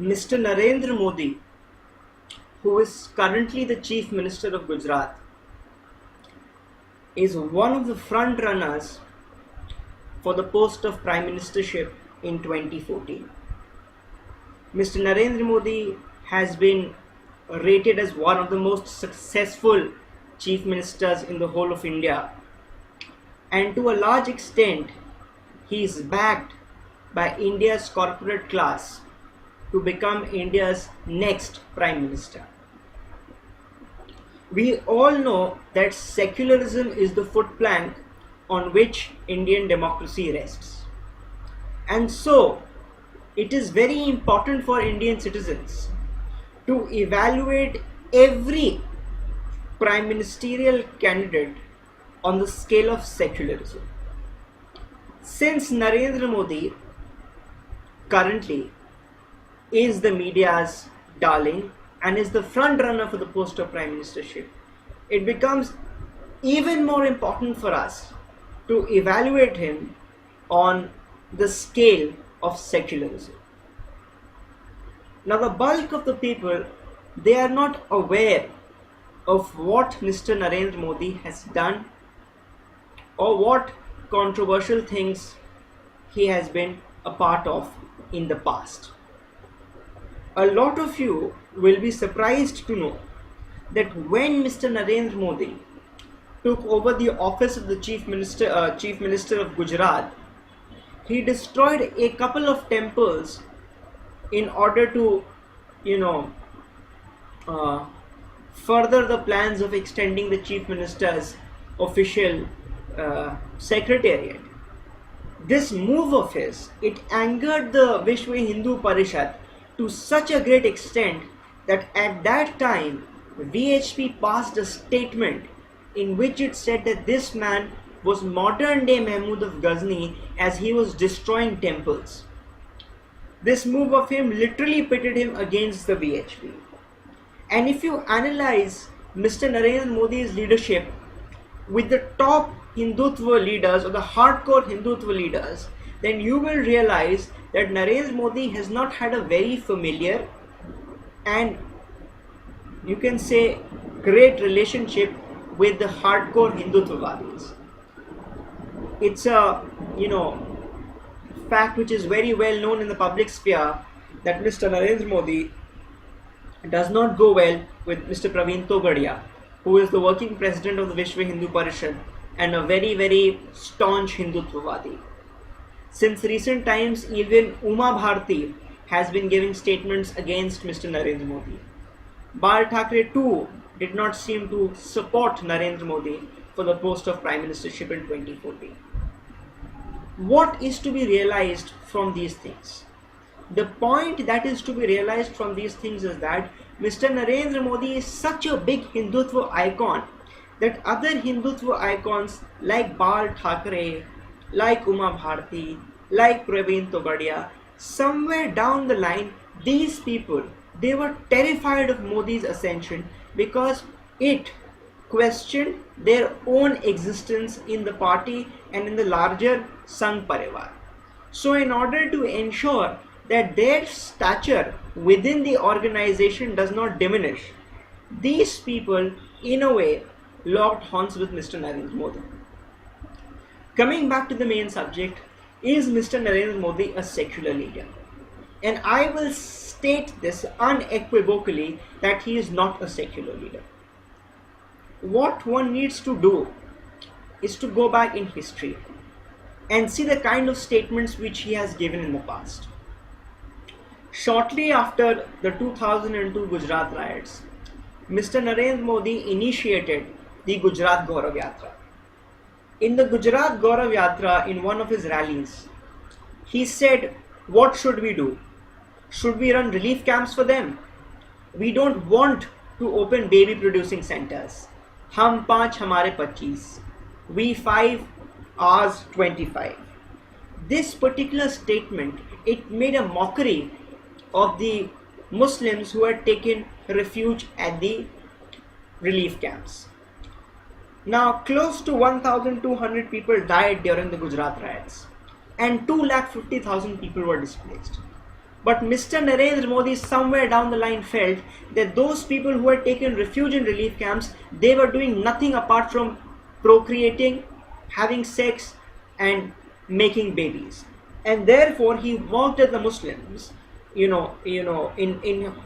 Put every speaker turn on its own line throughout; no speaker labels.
Mr. Narendra Modi, who is currently the Chief Minister of Gujarat, is one of the front runners for the post of Prime Ministership in 2014. Mr. Narendra Modi has been rated as one of the most successful Chief Ministers in the whole of India, and to a large extent he is backed by India's corporate class to become India's next Prime Minister. We all know that secularism is the footplank on which Indian democracy rests. And so, it is very important for Indian citizens to evaluate every prime ministerial candidate on the scale of secularism. Since Narendra Modi currently is the media's darling and is the front runner for the post of prime ministership, it becomes even more important for us to evaluate him on the scale of secularism. Now, the bulk of the people, they are not aware of what Mr. Narendra Modi has done or what controversial things he has been a part of in the past. A lot of you will be surprised to know that when Mr. Narendra Modi took over the office of the Chief Minister of Gujarat, he destroyed a couple of temples in order to, further the plans of extending the Chief Minister's official secretariat. This move of his, it angered the Vishwa Hindu Parishad to such a great extent that at that time VHP passed a statement in which it said that this man was modern day Mahmud of Ghazni, as he was destroying temples. This move of him literally pitted him against the VHP. And if you analyze Mr. Narendra Modi's leadership with the top Hindutva leaders or the hardcore Hindutva leaders, then you will realize that Narendra Modi has not had a very familiar and, you can say, great relationship with the hardcore Hindutvavadis. It's a, fact which is very well known in the public sphere that Mr. Narendra Modi does not go well with Mr. Praveen Togadia, who is the working president of the Vishwa Hindu Parishad and a very, very staunch Hindutvavadi. Since recent times, even Uma Bharti has been giving statements against Mr. Narendra Modi. Bal Thackeray too did not seem to support Narendra Modi for the post of Prime Ministership in 2014. What is to be realized from these things? The point that is to be realized from these things is that Mr. Narendra Modi is such a big Hindutva icon that other Hindutva icons like Bal Thackeray, like Uma Bharti, like Praveen Togadia, somewhere down the line, these people, they were terrified of Modi's ascension because it questioned their own existence in the party and in the larger Sangh Parivar. So in order to ensure that their stature within the organization does not diminish, these people in a way locked horns with Mr. Narendra Modi. Coming back to the main subject, is Mr. Narendra Modi a secular leader? And I will state this unequivocally that he is not a secular leader. What one needs to do is to go back in history and see the kind of statements which he has given in the past. Shortly after the 2002 Gujarat riots, Mr. Narendra Modi initiated the Gujarat Gaurav Yatra. In the Gujarat Gaurav Yatra, in one of his rallies, he said, what should we do? Should we run relief camps for them? We don't want to open baby producing centers. Hum 5, hamare 25. We 5, ours 25. This particular statement, it made a mockery of the Muslims who had taken refuge at the relief camps. Now, close to 1,200 people died during the Gujarat riots and 2,50,000 people were displaced. But Mr. Narendra Modi somewhere down the line felt that those people who had taken refuge in relief camps, they were doing nothing apart from procreating, having sex and making babies. And therefore he mocked at the Muslims, in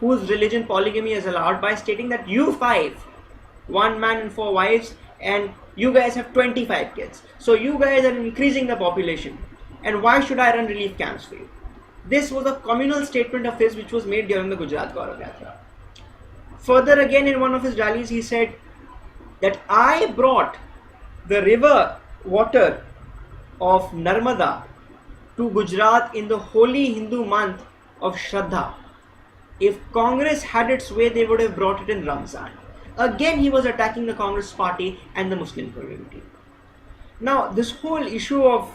whose religion polygamy is allowed, by stating that you five, one man and four wives, and you guys have 25 kids. So you guys are increasing the population. And why should I run relief camps for you? This was a communal statement of his which was made during the Gujarat Gaurav Yatra. Further again, in one of his rallies, he said that I brought the river water of Narmada to Gujarat in the holy Hindu month of Shraddha. If Congress had its way, they would have brought it in Ramzan. Again, he was attacking the Congress party and the Muslim community. Now, this whole issue of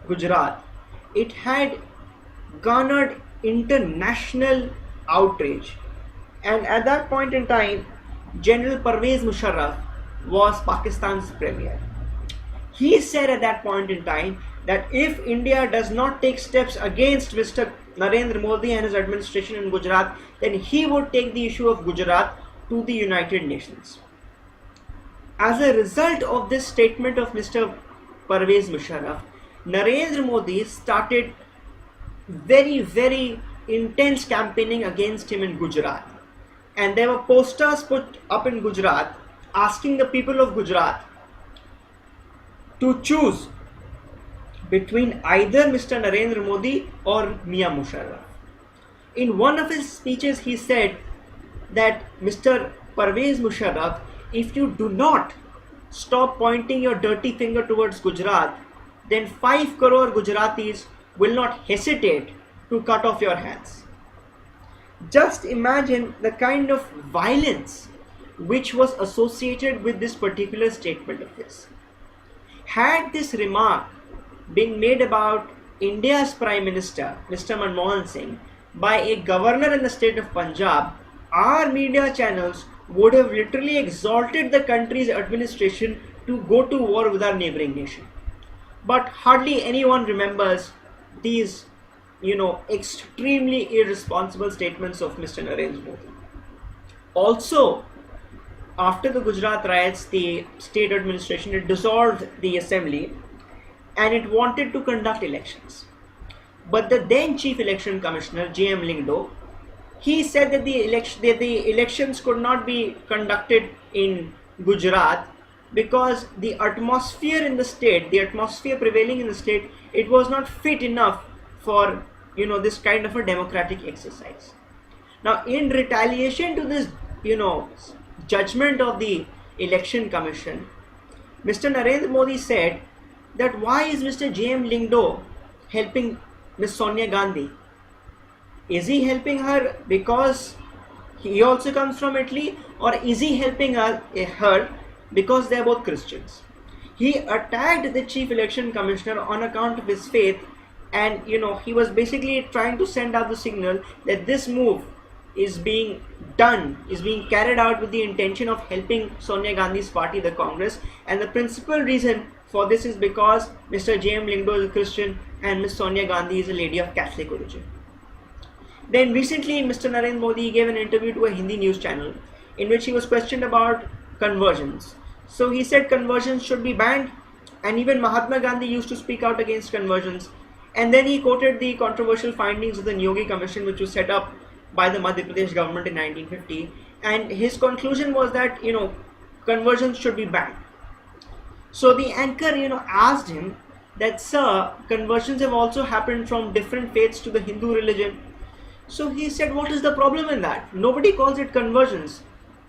Gujarat, it had garnered international outrage. And at that point in time, General Pervez Musharraf was Pakistan's premier. He said at that point in time that if India does not take steps against Mr. Narendra Modi and his administration in Gujarat, then he would take the issue of Gujarat to the United Nations. As a result of this statement of Mr. Pervez Musharraf, Narendra Modi started very, very intense campaigning against him in Gujarat. And there were posters put up in Gujarat asking the people of Gujarat to choose between either Mr. Narendra Modi or Mia Musharraf. In one of his speeches, he said that Mr. Pervez Musharraf, if you do not stop pointing your dirty finger towards Gujarat, then 5 crore Gujaratis will not hesitate to cut off your hands. Just imagine the kind of violence which was associated with this particular statement of his. Had this remark been made about India's Prime Minister, Mr. Manmohan Singh, by a governor in the state of Punjab, our media channels would have literally exalted the country's administration to go to war with our neighboring nation. But hardly anyone remembers these, extremely irresponsible statements of Mr. Narendra Modi. Also, after the Gujarat riots, the state administration had dissolved the assembly and it wanted to conduct elections. But the then Chief Election Commissioner, J.M. Lingdo, he said that the elections could not be conducted in Gujarat because the atmosphere in the state, the atmosphere prevailing in the state, it was not fit enough for this kind of a democratic exercise. Now, in retaliation to this judgment of the election commission, Mr. Narendra Modi said that why is Mr. J.M. Lingdo helping Ms. Sonia Gandhi? Is he helping her because he also comes from Italy, or is he helping her because they are both Christians? He attacked the chief election commissioner on account of his faith, and he was basically trying to send out the signal that this move is being carried out with the intention of helping Sonia Gandhi's party, the Congress, and the principal reason for this is because Mr. J.M. Lingdo is a Christian and Ms. Sonia Gandhi is a lady of Catholic origin. Then recently, Mr. Narendra Modi gave an interview to a Hindi news channel in which he was questioned about conversions. So he said conversions should be banned, and even Mahatma Gandhi used to speak out against conversions. And then he quoted the controversial findings of the Nyogi Commission, which was set up by the Madhya Pradesh government in 1950, and his conclusion was that conversions should be banned. So the anchor asked him that, sir, conversions have also happened from different faiths to the Hindu religion. So he said, what is the problem in that? Nobody calls it conversions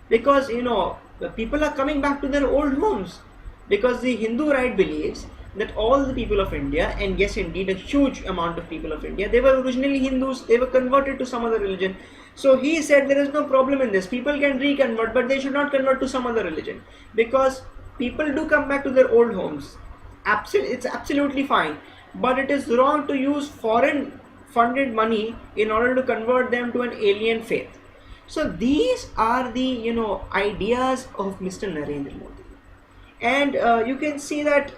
because the people are coming back to their old homes, because the Hindu right believes that all the people of India, and yes indeed a huge amount of people of India, they were originally Hindus, they were converted to some other religion. So he said there is no problem in this, people can reconvert, but they should not convert to some other religion, because people do come back to their old homes. It's absolutely fine, but it is wrong to use foreign funded money in order to convert them to an alien faith. So these are the ideas of Mr. Narendra Modi. And you can see that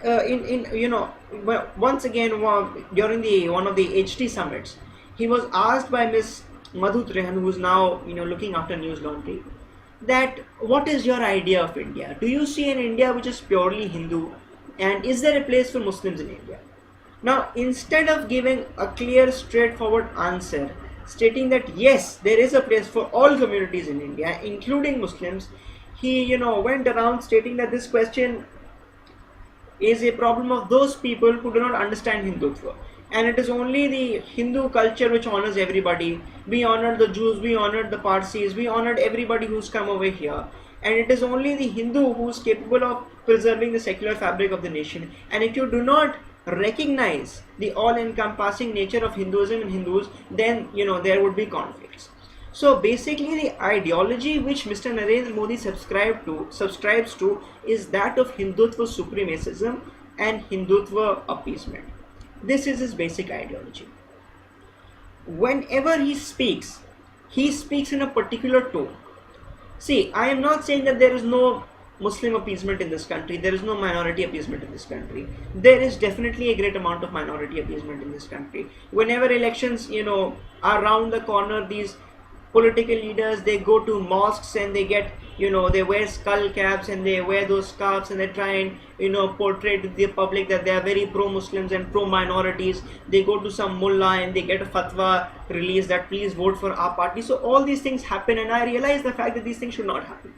once again during one of the HT summits, he was asked by Miss Madhu Trehan, who is now looking after News Laundry, that what is your idea of India? Do you see an India which is purely Hindu, and is there a place for Muslims in India? Now, instead of giving a clear, straightforward answer stating that yes, there is a place for all communities in India, including Muslims, he went around stating that this question is a problem of those people who do not understand Hindutva. And it is only the Hindu culture which honors everybody. We honored the Jews, we honored the Parsis, we honored everybody who's come over here. And it is only the Hindu who is capable of preserving the secular fabric of the nation. And if you do not recognize the all-encompassing nature of Hinduism and Hindus, then there would be conflicts. So basically, the ideology which Mr. Narendra Modi subscribes to is that of Hindutva supremacism and Hindutva appeasement. This is his basic ideology. Whenever he speaks in a particular tone. See, I am not saying that there is no Muslim appeasement in this country, there is no minority appeasement in this country. There is definitely a great amount of minority appeasement in this country. Whenever elections, are around the corner, these political leaders, they go to mosques and they get, they wear skull caps and they wear those scarves and they try and, portray to the public that they are very pro-Muslims and pro-minorities. They go to some mullah and they get a fatwa released that please vote for our party. So all these things happen, and I realize the fact that these things should not happen.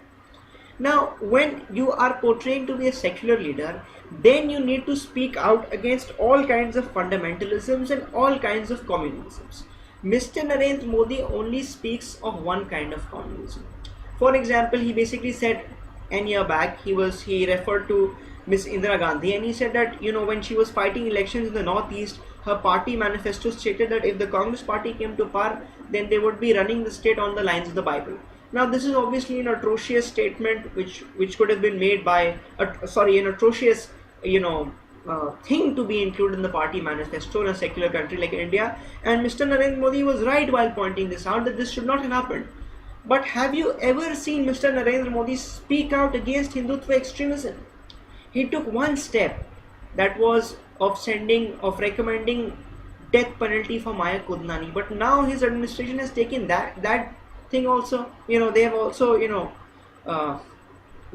Now, when you are portraying to be a secular leader, then you need to speak out against all kinds of fundamentalisms and all kinds of communalisms. Mr. Narendra Modi only speaks of one kind of communism. For example, he basically said a year back, he referred to Miss Indira Gandhi, and he said that when she was fighting elections in the Northeast, her party manifesto stated that if the Congress party came to power, then they would be running the state on the lines of the Bible. Now, this is obviously an atrocious statement which could have been made by an atrocious thing to be included in the party manifesto in a secular country like India. And Mr. Narendra Modi was right while pointing this out, that this should not have happened. But have you ever seen Mr. Narendra Modi speak out against Hindutva extremism? He took one step, that was of recommending death penalty for Maya Kudnani. But now his administration has taken that thing also. They have also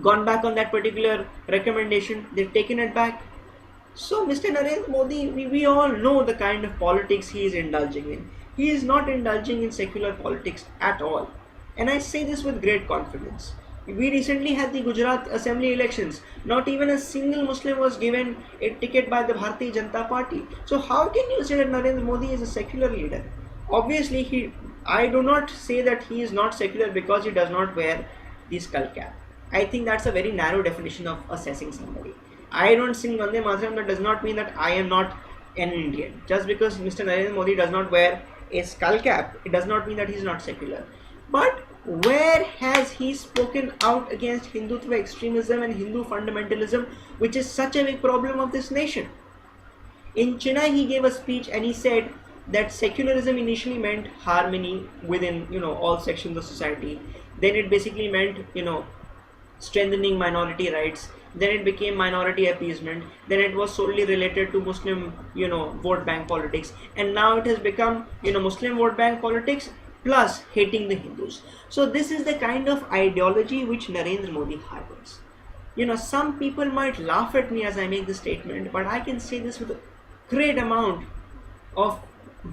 gone back on that particular recommendation. They've taken it back. So Mr. Narendra Modi, we all know the kind of politics he is indulging in. He is not indulging in secular politics at all. And I say this with great confidence. We recently had the Gujarat Assembly elections. Not even a single Muslim was given a ticket by the Bharatiya Janata Party. So how can you say that Narendra Modi is a secular leader? Obviously, I do not say that he is not secular because he does not wear the skull cap. I think that's a very narrow definition of assessing somebody. I don't sing Vande Mataram, that does not mean that I am not an Indian. Just because Mr. Narendra Modi does not wear a skull cap, it does not mean that he is not secular. But where has he spoken out against Hindutva extremism and Hindu fundamentalism, which is such a big problem of this nation? In Chennai, he gave a speech and he said that secularism initially meant harmony within all sections of society. Then it basically meant strengthening minority rights. Then it became minority appeasement. Then it was solely related to Muslim vote bank politics, and now it has become Muslim vote bank politics plus hating the Hindus. So this is the kind of ideology which Narendra Modi harbors. Some people might laugh at me as I make this statement, but I can say this with a great amount of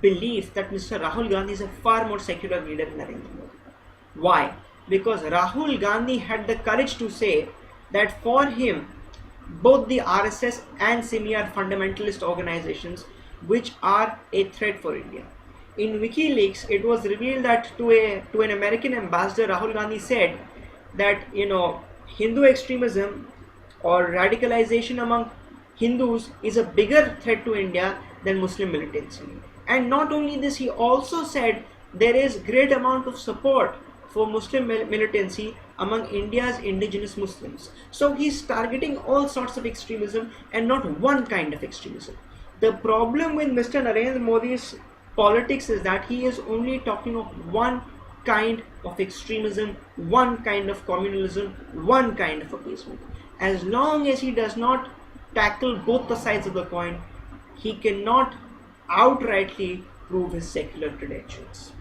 belief that Mr. Rahul Gandhi is a far more secular leader than Narendra Modi. Why? Because Rahul Gandhi had the courage to say that for him, both the RSS and SIMI are fundamentalist organizations which are a threat for India. In WikiLeaks, it was revealed that to an American ambassador, Rahul Gandhi said that Hindu extremism or radicalization among Hindus is a bigger threat to India than Muslim militancy. And not only this, he also said there is great amount of support for Muslim militancy among India's indigenous Muslims. So he's targeting all sorts of extremism and not one kind of extremism. The problem with Mr. Narendra Modi's politics is that he is only talking of one kind of extremism, one kind of communalism, one kind of appeasement. As long as he does not tackle both the sides of the coin, he cannot outrightly prove his secular credentials.